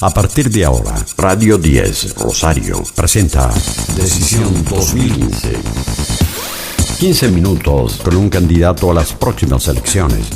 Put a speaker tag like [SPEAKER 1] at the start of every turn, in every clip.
[SPEAKER 1] A partir de ahora, Radio 10 Rosario presenta Decisión 2015. 15 minutos con un candidato a las próximas elecciones.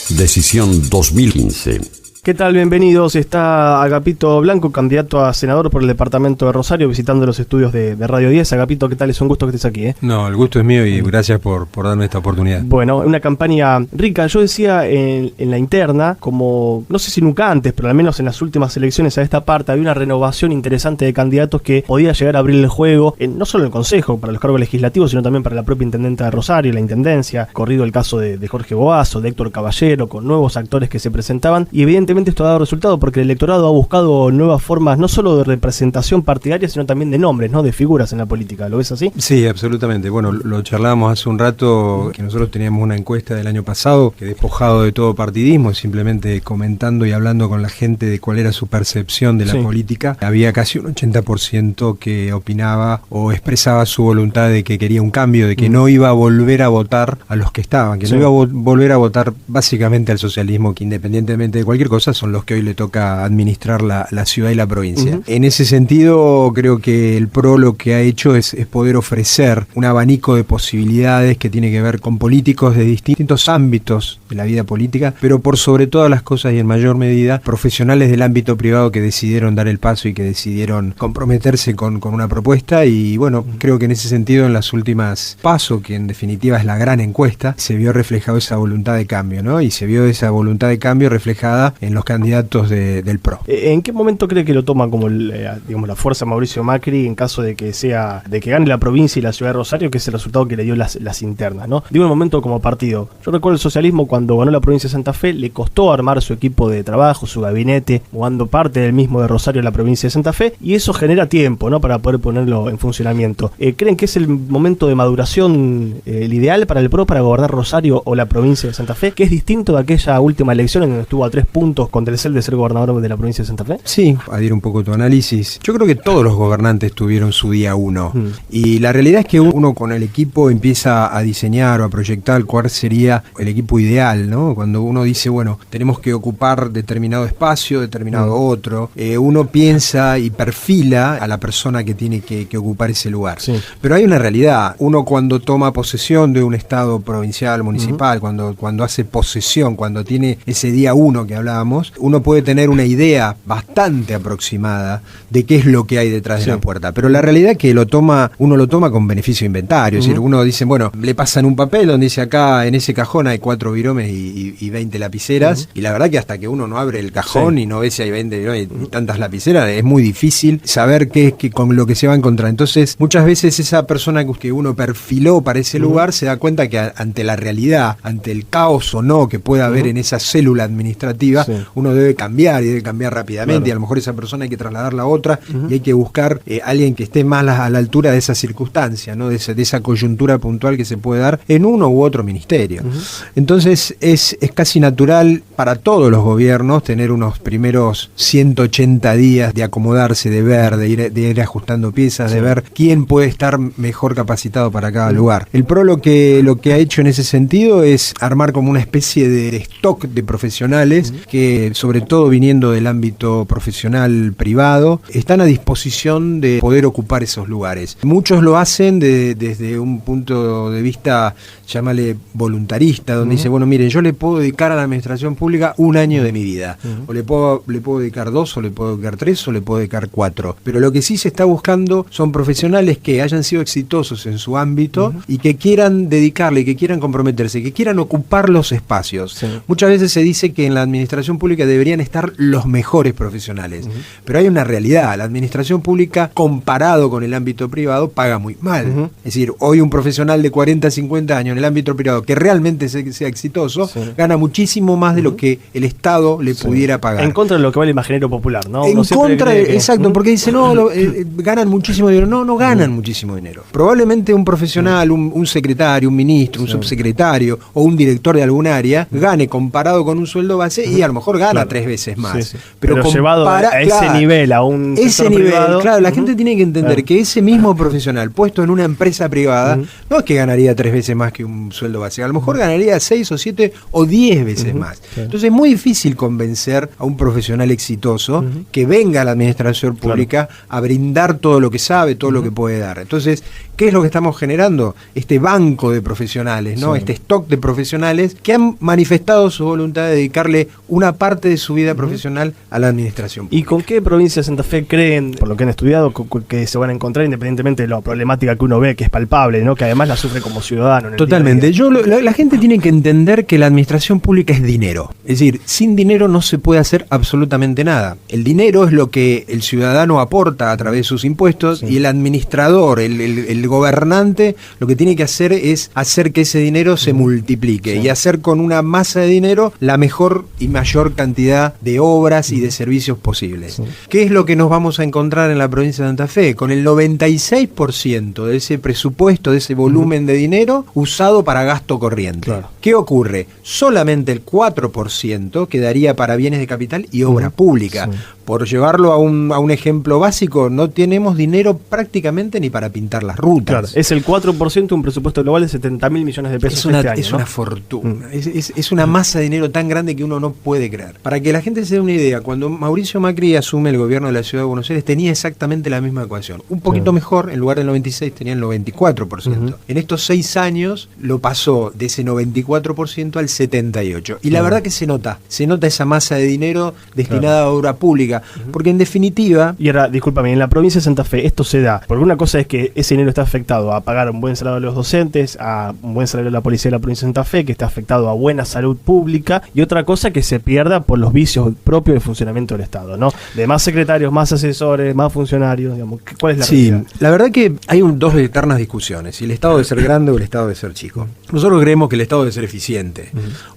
[SPEAKER 1] Decisión 2015.
[SPEAKER 2] ¿Qué tal? Bienvenidos. Está Agapito Blanco, candidato a senador por el departamento de Rosario, visitando los estudios de Radio 10. Agapito, ¿qué tal? Es un gusto que estés aquí.
[SPEAKER 3] No, el gusto es mío y gracias por darme esta oportunidad.
[SPEAKER 2] Bueno, una campaña rica. Yo decía en la interna, como no sé si nunca antes, pero al menos en las últimas elecciones a esta parte, había una renovación interesante de candidatos que podía llegar a abrir el juego, no solo en el Consejo, para los cargos legislativos, sino también para la propia Intendenta de Rosario, la Intendencia. Corrido el caso de Jorge Boazo, de Héctor Caballero, con nuevos actores que se presentaban, y evidentemente esto ha dado resultado porque el electorado ha buscado nuevas formas, no solo de representación partidaria, sino también de nombres, ¿no? De figuras en la política. ¿Lo ves así?
[SPEAKER 3] Sí, absolutamente. Bueno, lo charlábamos hace un rato, que nosotros teníamos una encuesta del año pasado, que despojado de todo partidismo, simplemente comentando y hablando con la gente de cuál era su percepción de la política, había casi un 80% que opinaba o expresaba su voluntad de que quería un cambio, de que no iba a volver a votar a los que estaban, que no iba a volver a votar básicamente al socialismo, que independientemente de cualquier cosa son los que hoy le toca administrar la ciudad y la provincia. En ese sentido, creo que el PRO lo que ha hecho es poder ofrecer un abanico de posibilidades que tiene que ver con políticos de distintos ámbitos de la vida política, pero por sobre todas las cosas y en mayor medida, profesionales del ámbito privado que decidieron dar el paso y que decidieron comprometerse con una propuesta. Y bueno, creo que en ese sentido, en las últimas PASO, que en definitiva es la gran encuesta, se vio reflejado esa voluntad de cambio, ¿no? Y se vio esa voluntad de cambio reflejada en los candidatos del PRO.
[SPEAKER 2] ¿En qué momento cree que lo toma como digamos, la fuerza Mauricio Macri en caso de que gane la provincia y la ciudad de Rosario, que es el resultado que le dio las internas, ¿no? Digo, un momento como partido. Yo recuerdo el socialismo cuando ganó la provincia de Santa Fe, le costó armar su equipo de trabajo, su gabinete, mudando parte del mismo de Rosario a la provincia de Santa Fe, y eso genera tiempo, ¿no? Para poder ponerlo en funcionamiento. ¿Creen que es el momento de maduración el ideal para el PRO para gobernar Rosario o la provincia de Santa Fe, que es distinto de aquella última elección en donde estuvo a 3 puntos contra el CEL de ser gobernador de la provincia de Santa Fe?
[SPEAKER 3] Sí, adhiero un poco tu análisis. Yo creo que todos los gobernantes tuvieron su día uno. Y la realidad es que uno con el equipo empieza a diseñar o a proyectar cuál sería el equipo ideal, ¿no? Cuando uno dice, bueno, tenemos que ocupar determinado espacio, determinado otro, uno piensa y perfila a la persona que tiene que ocupar ese lugar. Sí. Pero hay una realidad. Uno cuando toma posesión de un estado provincial, municipal, cuando hace posesión, cuando tiene ese día uno que hablábamos, uno puede tener una idea bastante aproximada de qué es lo que hay detrás de la puerta. Pero la realidad es que uno lo toma con beneficio de inventario. Es decir, uno dice, bueno, le pasan un papel donde dice acá en ese cajón hay 4 viromes y 20 lapiceras. Y la verdad que hasta que uno no abre el cajón y no ve si hay 20 viromes y tantas lapiceras, es muy difícil saber qué es con lo que se va a encontrar. Entonces, muchas veces esa persona que uno perfiló para ese lugar se da cuenta que ante la realidad, ante el caos o no que pueda haber en esa célula administrativa, uno debe cambiar y debe cambiar rápidamente, y a lo mejor esa persona hay que trasladarla a otra y hay que buscar alguien que esté más a la altura de esa circunstancia, ¿no? de esa coyuntura puntual que se puede dar en uno u otro ministerio. Entonces es casi natural para todos los gobiernos tener unos primeros 180 días de acomodarse, de ver, de ir ajustando piezas, de ver quién puede estar mejor capacitado para cada lugar. El PRO lo que ha hecho en ese sentido es armar como una especie de stock de profesionales que, sobre todo viniendo del ámbito profesional privado, están a disposición de poder ocupar esos lugares. Muchos lo hacen desde un punto de vista, llámale voluntarista, donde dice, bueno, miren, yo le puedo dedicar a la administración pública 1 año de mi vida, o le puedo dedicar 2, o le puedo dedicar 3, o le puedo dedicar 4. Pero lo que sí se está buscando son profesionales que hayan sido exitosos en su ámbito y que quieran dedicarle, que quieran comprometerse, que quieran ocupar los espacios. Muchas veces se dice que en la administración pública deberían estar los mejores profesionales, pero hay una realidad. La administración pública, comparado con el ámbito privado, paga muy mal. Es decir, hoy un profesional de 40, 50 años en el ámbito privado que realmente sea exitoso, gana muchísimo más de lo que el Estado le pudiera pagar.
[SPEAKER 2] En contra de lo que vale el imaginario popular, ¿no?
[SPEAKER 3] En contra, exacto, porque dice, no, ganan muchísimo dinero. No ganan muchísimo dinero. Probablemente un profesional, un secretario, un ministro, un subsecretario o un director de algún área gane comparado con un sueldo base y a lo mejor gana 3 veces más.
[SPEAKER 2] Pero llevado a ese nivel, a un
[SPEAKER 3] ese nivel privado, claro, la gente tiene que entender que ese mismo profesional puesto en una empresa privada no es que ganaría 3 veces más que un sueldo básico, a lo mejor ganaría 6 o 7 o 10 veces más. Entonces es muy difícil convencer a un profesional exitoso que venga a la administración pública a brindar todo lo que sabe, todo lo que puede dar. Entonces, ¿qué es lo que estamos generando? Este banco de profesionales, ¿no? Este stock de profesionales que han manifestado su voluntad de dedicarle una parte de su vida profesional a la administración pública.
[SPEAKER 2] ¿Y con qué provincia de Santa Fe creen, por lo que han estudiado, que se van a encontrar independientemente de la problemática que uno ve, que es palpable, ¿no? Que además la sufre como ciudadano? En el
[SPEAKER 3] Totalmente.
[SPEAKER 2] día a día.
[SPEAKER 3] La gente tiene que entender que la administración pública es dinero. Es decir, sin dinero no se puede hacer absolutamente nada. El dinero es lo que el ciudadano aporta a través de sus impuestos y el administrador, el gobernante, lo que tiene que hacer es hacer que ese dinero se multiplique y hacer con una masa de dinero la mejor y mayor cantidad de obras y de servicios posibles. ¿Qué es lo que nos vamos a encontrar en la provincia de Santa Fe? Con el 96% de ese presupuesto, de ese volumen de dinero usado para gasto corriente. Claro. ¿Qué ocurre? Solamente el 4% quedaría para bienes de capital y obra pública. Por llevarlo a un ejemplo básico, no tenemos dinero prácticamente ni para pintar las rutas.
[SPEAKER 2] Claro, es el 4% de un presupuesto global de 70.000 millones de pesos este año.
[SPEAKER 3] Es una fortuna. Es una masa de dinero tan grande que uno no puede creer. Para que la gente se dé una idea, cuando Mauricio Macri asume el gobierno de la Ciudad de Buenos Aires, tenía exactamente la misma ecuación. Un poquito mejor, en lugar del 96 tenía el 94%. En estos 6 años lo pasó de ese 94% al 78%. Y la verdad que se nota esa masa de dinero destinada a obra pública. Porque en definitiva...
[SPEAKER 2] Y ahora, discúlpame, en la provincia de Santa Fe esto se da, porque una cosa es que ese dinero está afectado a pagar un buen salario de los docentes, a un buen salario de la policía de la provincia de Santa Fe, que está afectado a buena salud pública, y otra cosa que se pierda por los vicios propios de funcionamiento del Estado, ¿no? De más secretarios, más asesores, más funcionarios, digamos. ¿Cuál es la realidad?
[SPEAKER 3] La verdad que hay dos eternas discusiones, si el Estado debe ser grande o el Estado debe ser chico. Nosotros creemos que el Estado debe ser eficiente.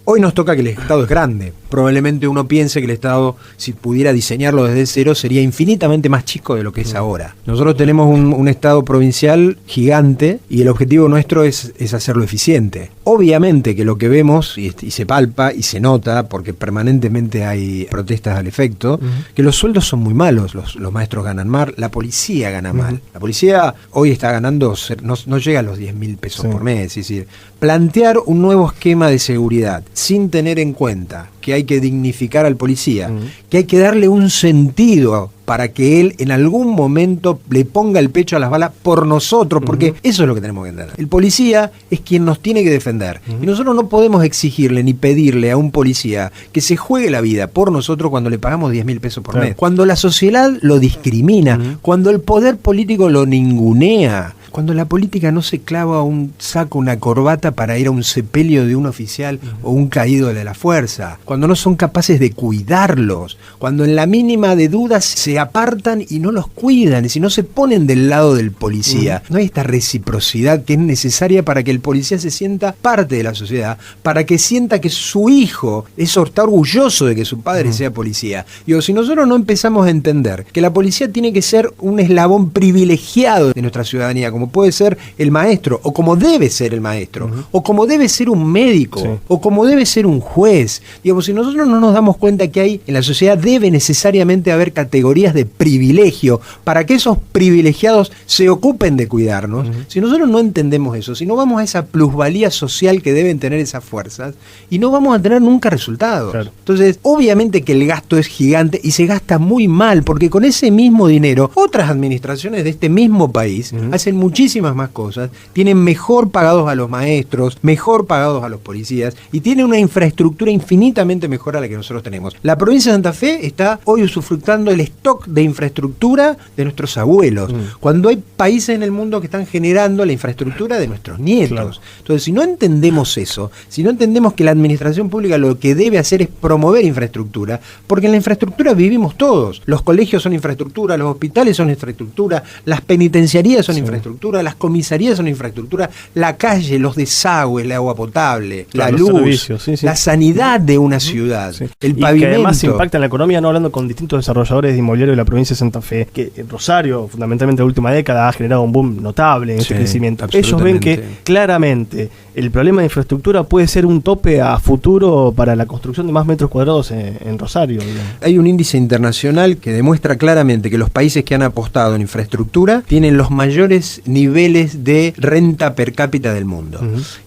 [SPEAKER 3] Hoy nos toca que el Estado es grande. Probablemente uno piense que el Estado, si pudiera diseñarlo desde cero, sería infinitamente más chico de lo que es ahora. Nosotros tenemos un Estado provincial gigante y el objetivo nuestro es hacerlo eficiente. Obviamente que lo que vemos, y se palpa y se nota, porque permanentemente hay protestas al efecto, que los sueldos son muy malos, los maestros ganan mal, la policía gana mal. La policía hoy está ganando, no llega a los 10.000 pesos por mes. Es decir, plantear un nuevo esquema de seguridad sin tener en cuenta que hay que dignificar al policía, que hay que darle un sentido para que él en algún momento le ponga el pecho a las balas por nosotros, porque eso es lo que tenemos que entender. El policía es quien nos tiene que defender, y nosotros no podemos exigirle ni pedirle a un policía que se juegue la vida por nosotros cuando le pagamos 10.000 pesos por mes. Cuando la sociedad lo discrimina, cuando el poder político lo ningunea, cuando la política no se clava un saco, una corbata para ir a un sepelio de un oficial o un caído de la fuerza, cuando no son capaces de cuidarlos, cuando en la mínima de dudas se apartan y no los cuidan, y si no se ponen del lado del policía. No hay esta reciprocidad que es necesaria para que el policía se sienta parte de la sociedad, para que sienta que su hijo está orgulloso de que su padre sea policía. Digo, si nosotros no empezamos a entender que la policía tiene que ser un eslabón privilegiado de nuestra ciudadanía, como puede ser el maestro, o como debe ser el maestro, o como debe ser un médico, o como debe ser un juez. Digamos, si nosotros no nos damos cuenta que hay en la sociedad debe necesariamente haber categorías de privilegio para que esos privilegiados se ocupen de cuidarnos, si nosotros no entendemos eso, si no vamos a esa plusvalía social que deben tener esas fuerzas, y no vamos a tener nunca resultados. Claro. Entonces, obviamente que el gasto es gigante y se gasta muy mal, porque con ese mismo dinero, otras administraciones de este mismo país hacen muchísimas más cosas, tienen mejor pagados a los maestros, mejor pagados a los policías, y tienen una infraestructura infinitamente mejor a la que nosotros tenemos. La provincia de Santa Fe está hoy usufructando el stock de infraestructura de nuestros abuelos, cuando hay países en el mundo que están generando la infraestructura de nuestros nietos. Claro. Entonces, si no entendemos eso, si no entendemos que la administración pública lo que debe hacer es promover infraestructura, porque en la infraestructura vivimos todos. Los colegios son infraestructura, los hospitales son infraestructura, las penitenciarías son infraestructura, las comisarías son infraestructura, la calle, los desagües, el agua potable, la luz, la sanidad de una ciudad, el pavimento. Y que además
[SPEAKER 2] impacta en la economía, no hablando con distintos desarrolladores de inmobiliario de la provincia de Santa Fe, que en Rosario, fundamentalmente en la última década, ha generado un boom notable en ese crecimiento. Ellos ven que claramente el problema de infraestructura puede ser un tope a futuro para la construcción de más metros cuadrados en Rosario.
[SPEAKER 3] Hay un índice internacional que demuestra claramente que los países que han apostado en infraestructura tienen los mayores niveles de renta per cápita del mundo.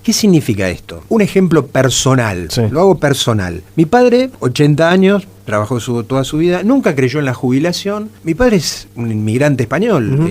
[SPEAKER 3] ¿Qué significa esto? Un ejemplo personal, lo hago personal. Mi padre, 80 años, trabajó toda su vida, nunca creyó en la jubilación. Mi padre es un inmigrante español,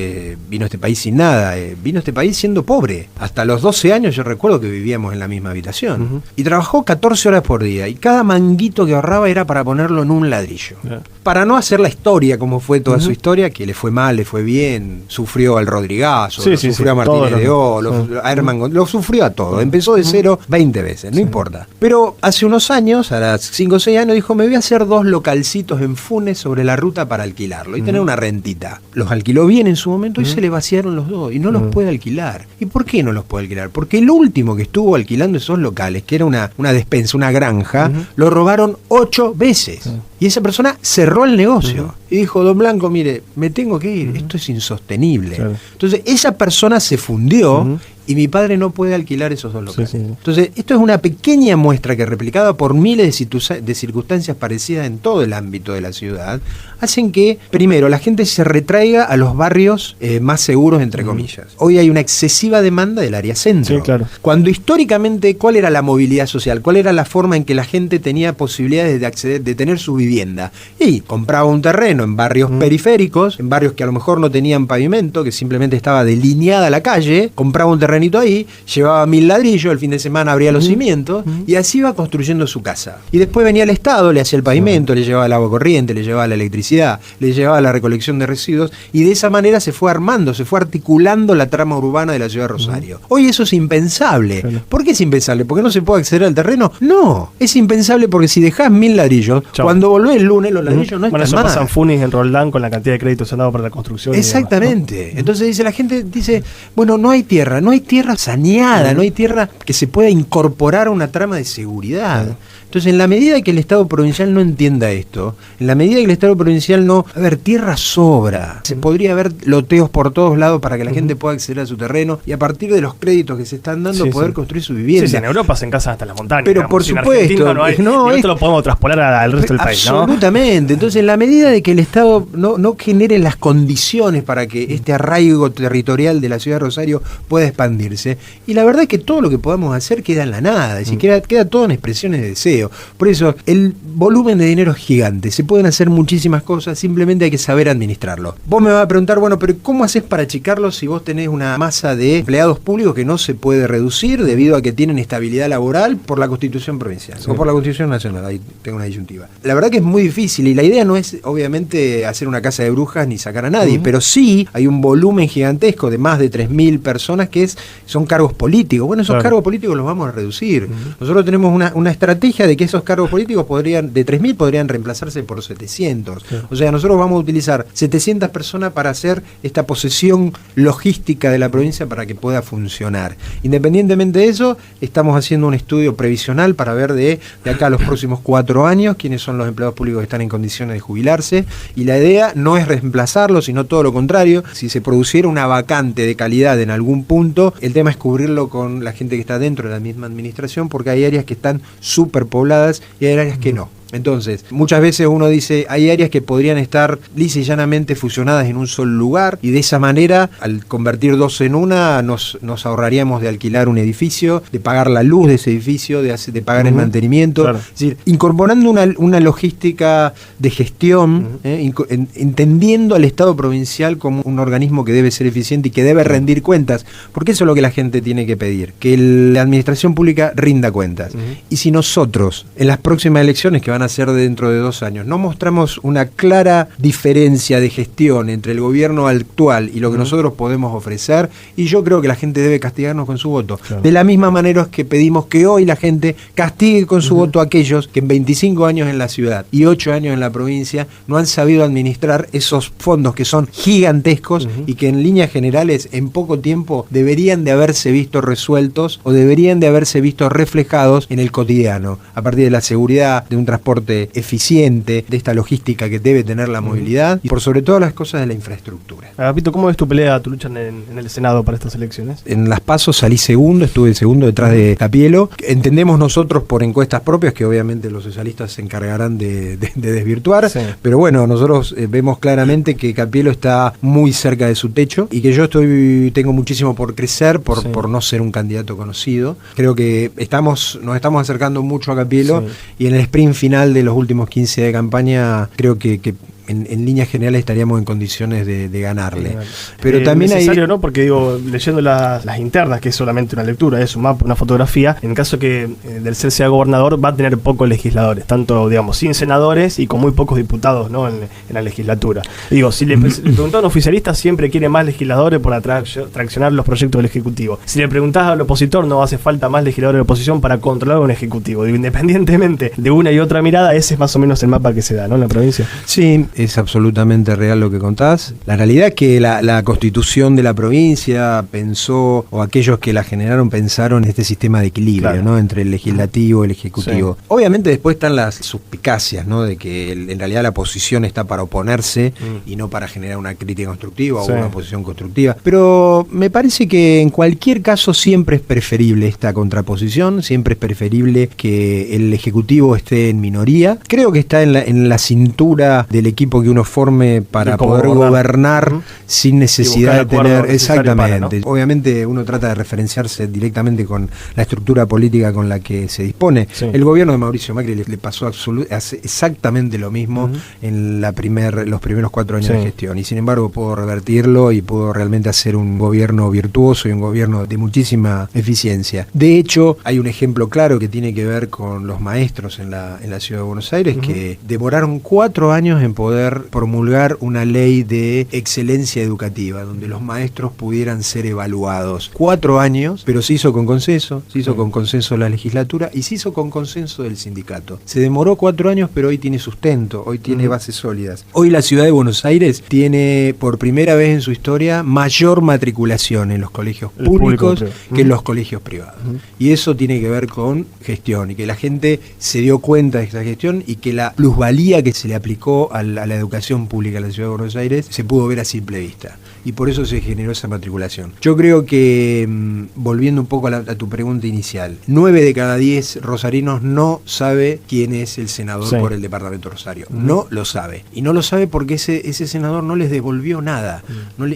[SPEAKER 3] vino a este país sin nada, vino a este país siendo pobre. Hasta los 12 años yo recuerdo que vivíamos en la misma habitación. Y trabajó 14 horas por día, y cada manguito que ahorraba era para ponerlo en un ladrillo. Para no hacer la historia como fue toda su historia, que le fue mal, le fue bien, sufrió al Rodrigazo, sufrió a Martínez de O, a Herman, lo sufrió a todo. Empezó de cero 20 veces, no importa. Pero hace unos años, a las 5 o 6 años, dijo, me voy a hacer 2 localcitos en Funes sobre la ruta para alquilarlo y tener una rentita. Los alquiló bien en su momento y se le vaciaron los 2 y no los puede alquilar. ¿Y por qué no los puede alquilar? Porque el último que estuvo alquilando esos locales, que era una despensa, una granja, lo robaron 8 veces. Y esa persona cerró el negocio y dijo, don Blanco, mire, me tengo que ir, esto es insostenible. Entonces esa persona se fundió y mi padre no puede alquilar esos 2 locales. Entonces esto es una pequeña muestra que, replicada por miles de circunstancias parecidas en todo el ámbito de la ciudad, hacen que, primero, la gente se retraiga a los barrios más seguros, entre comillas. Hoy hay una excesiva demanda del área centro. Cuando históricamente, ¿cuál era la movilidad social? ¿Cuál era la forma en que la gente tenía posibilidades de acceder, de tener su vivienda? Y compraba un terreno en barrios periféricos, en barrios que a lo mejor no tenían pavimento, que simplemente estaba delineada la calle, compraba un terrenito ahí, llevaba 1000 ladrillos, el fin de semana abría los cimientos y así iba construyendo su casa. Y después venía el Estado, le hacía el pavimento, le llevaba el agua corriente, le llevaba la electricidad, le llevaba la recolección de residuos, y de esa manera se fue armando, se fue articulando la trama urbana de la ciudad de Rosario. Hoy eso es impensable. ¿Por qué es impensable? ¿Porque no se puede acceder al terreno? No, es impensable porque si dejás 1000 ladrillos, cuando volvés el lunes los ladrillos no están más.
[SPEAKER 2] Bueno, eso pasa en Funes, en Roldán, con la cantidad de créditos han dado para la construcción.
[SPEAKER 3] Exactamente. Y demás, ¿no? Entonces la gente dice, bueno, no hay tierra saneada, no hay tierra que se pueda incorporar a una trama de seguridad. Entonces, en la medida que el Estado provincial no entienda esto, en la medida que el Estado provincial no... A ver, tierra sobra. Se podría haber loteos por todos lados para que la gente pueda acceder a su terreno y a partir de los créditos que se están dando poder construir su vivienda.
[SPEAKER 2] Sí, en Europa se encasan hasta las montañas.
[SPEAKER 3] Pero digamos, por supuesto.
[SPEAKER 2] Esto lo podemos traspolar al resto del país, ¿no?
[SPEAKER 3] Absolutamente. Entonces, en la medida de que el Estado no genere las condiciones para que este arraigo territorial de la ciudad de Rosario pueda expandirse, y la verdad es que todo lo que podamos hacer queda en la nada, es decir, queda todo en expresiones de deseo. Por eso, el volumen de dinero es gigante, se pueden hacer muchísimas cosas, simplemente hay que saber administrarlo. Vos me vas a preguntar, bueno, pero ¿cómo haces para achicarlo si vos tenés una masa de empleados públicos que no se puede reducir debido a que tienen estabilidad laboral por la Constitución provincial o por la Constitución nacional? Ahí tengo una disyuntiva. La verdad que es muy difícil y la idea no es, obviamente, hacer una casa de brujas ni sacar a nadie, pero sí hay un volumen gigantesco de más de 3.000 personas que son cargos políticos. Bueno, esos cargos políticos los vamos a reducir. Nosotros tenemos una estrategia de que esos cargos políticos de 3.000 podrían reemplazarse por 700. O sea, nosotros vamos a utilizar 700 personas para hacer esta posesión logística de la provincia para que pueda funcionar. Independientemente de eso, estamos haciendo un estudio previsional para ver de acá a los próximos 4 años quiénes son los empleados públicos que están en condiciones de jubilarse, y la idea no es reemplazarlos, sino todo lo contrario. Si se produciera una vacante de calidad en algún punto, el tema es cubrirlo con la gente que está dentro de la misma administración, porque hay áreas que están superpobladas y hay áreas que no. Entonces, muchas veces uno dice, hay áreas que podrían estar lisa y llanamente fusionadas en un solo lugar, y de esa manera, al convertir 2 en una, nos ahorraríamos de alquilar un edificio, de pagar la luz de ese edificio, de pagar el mantenimiento. Es decir, incorporando una logística de gestión, entendiendo al Estado provincial como un organismo que debe ser eficiente y que debe rendir cuentas, porque eso es lo que la gente tiene que pedir, que la administración pública rinda cuentas. Y si nosotros, en las próximas elecciones que van a ser dentro de 2 años, no mostramos una clara diferencia de gestión entre el gobierno actual y lo que nosotros podemos ofrecer, y yo creo que la gente debe castigarnos con su voto. De la misma manera que pedimos que hoy la gente castigue con su voto a aquellos que en 25 años en la ciudad y 8 años en la provincia no han sabido administrar esos fondos que son gigantescos y que en líneas generales en poco tiempo deberían de haberse visto resueltos o deberían de haberse visto reflejados en el cotidiano, a partir de la seguridad, de un transporte transporte eficiente, de esta logística que debe tener la movilidad y por sobre todas las cosas de la infraestructura.
[SPEAKER 2] Agapito, ¿cómo ves tu pelea, tu lucha en el Senado para estas elecciones?
[SPEAKER 3] En las PASO salí segundo, estuve segundo detrás de Capielo. Entendemos nosotros por encuestas propias que obviamente los socialistas se encargarán de desvirtuar, sí. Pero bueno, nosotros vemos claramente que Capielo está muy cerca de su techo y que yo tengo muchísimo por crecer, por no ser un candidato conocido. Creo que nos estamos acercando mucho a Capielo, sí. Y en el sprint final de los últimos 15 de campaña creo que en líneas generales estaríamos en condiciones de ganarle. Pero también
[SPEAKER 2] necesario,
[SPEAKER 3] hay...
[SPEAKER 2] ¿no? Porque digo, leyendo las internas, que es solamente una lectura, es un mapa, una fotografía, en caso que del ser sea gobernador, va a tener pocos legisladores, tanto, digamos, sin senadores y con muy pocos diputados, ¿no? en la legislatura. Digo, si le preguntás a un oficialista, siempre quiere más legisladores por traccionar los proyectos del Ejecutivo. Si le preguntás al opositor, no hace falta más legisladores de oposición para controlar un Ejecutivo. Digo, independientemente de una y otra mirada, ese es más o menos el mapa que se da, ¿no? En la provincia.
[SPEAKER 3] Sí, es absolutamente real lo que contás. La realidad es que la constitución de la provincia pensó, o aquellos que la generaron pensaron en este sistema de equilibrio, claro, ¿no? Entre el legislativo y el ejecutivo. Sí. Obviamente después están las suspicacias, ¿no? De que en realidad la oposición está para oponerse y no para generar una crítica constructiva o una oposición constructiva. Pero me parece que en cualquier caso siempre es preferible esta contraposición, siempre es preferible que el ejecutivo esté en minoría. Creo que está en la cintura del equipo que uno forme para poder gobernar sin necesidad de tener... Exactamente. ¿No? Obviamente uno trata de referenciarse directamente con la estructura política con la que se dispone. Sí. El gobierno de Mauricio Macri le pasó hace exactamente lo mismo en los primeros 4 años de gestión, y sin embargo pudo revertirlo y pudo realmente hacer un gobierno virtuoso y un gobierno de muchísima eficiencia. De hecho, hay un ejemplo claro que tiene que ver con los maestros en la ciudad de Buenos Aires, que demoraron 4 años en poder promulgar una ley de excelencia educativa, donde los maestros pudieran ser evaluados. 4 años, pero se hizo con consenso, con consenso de la legislatura y se hizo con consenso del sindicato. Se demoró 4 años, pero hoy tiene sustento, hoy tiene bases sólidas. Hoy la ciudad de Buenos Aires tiene por primera vez en su historia mayor matriculación en los colegios públicos que en los colegios privados. Y eso tiene que ver con gestión, y que la gente se dio cuenta de esta gestión y que la plusvalía que se le aplicó a la educación pública en la ciudad de Buenos Aires se pudo ver a simple vista, y por eso se generó esa matriculación. Yo creo que, volviendo un poco a tu pregunta inicial, 9 de cada 10 rosarinos no sabe quién es el senador por el departamento Rosario. No lo sabe. Y no lo sabe porque ese senador no les devolvió nada.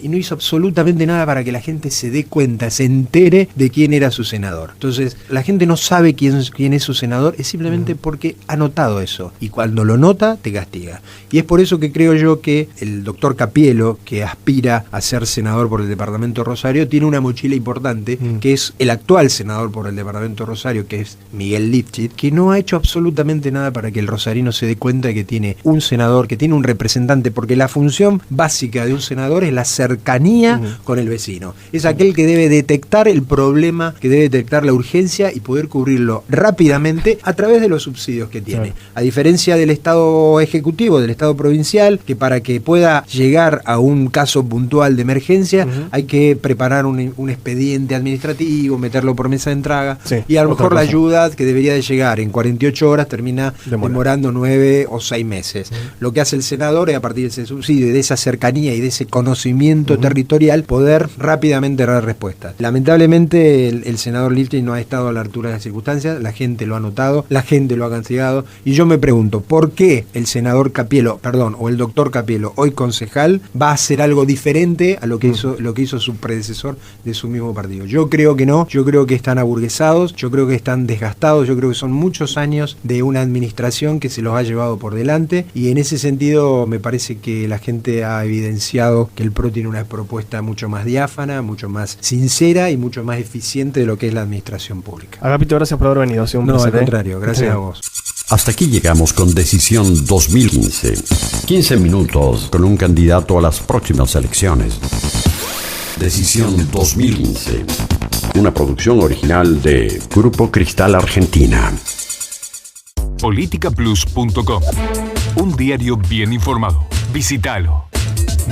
[SPEAKER 3] Y no hizo absolutamente nada para que la gente se dé cuenta, se entere de quién era su senador. Entonces, la gente no sabe quién es su senador, es simplemente porque ha notado eso. Y cuando lo nota, te castiga. Y es por eso que creo yo que el doctor Capielo, que aspira a ser senador por el departamento Rosario, tiene una mochila importante, que es el actual senador por el departamento Rosario, que es Miguel Lifchit, que no ha hecho absolutamente nada para que el rosarino se dé cuenta de que tiene un senador, que tiene un representante, porque la función básica de un senador es la cercanía con el vecino. Es aquel que debe detectar el problema, que debe detectar la urgencia y poder cubrirlo rápidamente a través de los subsidios que tiene. A diferencia del Estado ejecutivo, del Estado provincial, que para que pueda llegar a un caso puntual de emergencia hay que preparar un expediente administrativo, meterlo por mesa de entrada, y a lo mejor la ayuda que debería de llegar en 48 horas termina demorando 9 o 6 meses. Lo que hace el senador es, a partir de ese subsidio y de esa cercanía y de ese conocimiento territorial, poder rápidamente dar respuestas. Lamentablemente el senador Lifchit no ha estado a la altura de las circunstancias, la gente lo ha notado, la gente lo ha castigado, y yo me pregunto, ¿por qué el senador Capielo, o el doctor Capielo, hoy concejal, va a hacer algo diferente a lo que hizo su predecesor de su mismo partido? Yo creo que no, yo creo que están aburguesados, yo creo que están desgastados, yo creo que son muchos años de una administración que se los ha llevado por delante, y en ese sentido me parece que la gente ha evidenciado que el PRO tiene una propuesta mucho más diáfana, mucho más sincera y mucho más eficiente de lo que es la administración pública.
[SPEAKER 2] Agapito, gracias por haber venido. Ha sido un placer.
[SPEAKER 3] Al contrario, gracias a vos.
[SPEAKER 1] Hasta aquí llegamos con Decisión 2015. 15 minutos con un candidato a las próximas elecciones. Decisión 2015. Una producción original de Grupo Cristal Argentina.
[SPEAKER 4] Politicaplus.com. Un diario bien informado. Visítalo.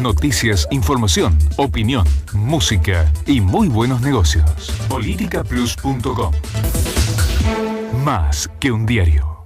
[SPEAKER 4] Noticias, información, opinión, música y muy buenos negocios. Politicaplus.com. Más que un diario.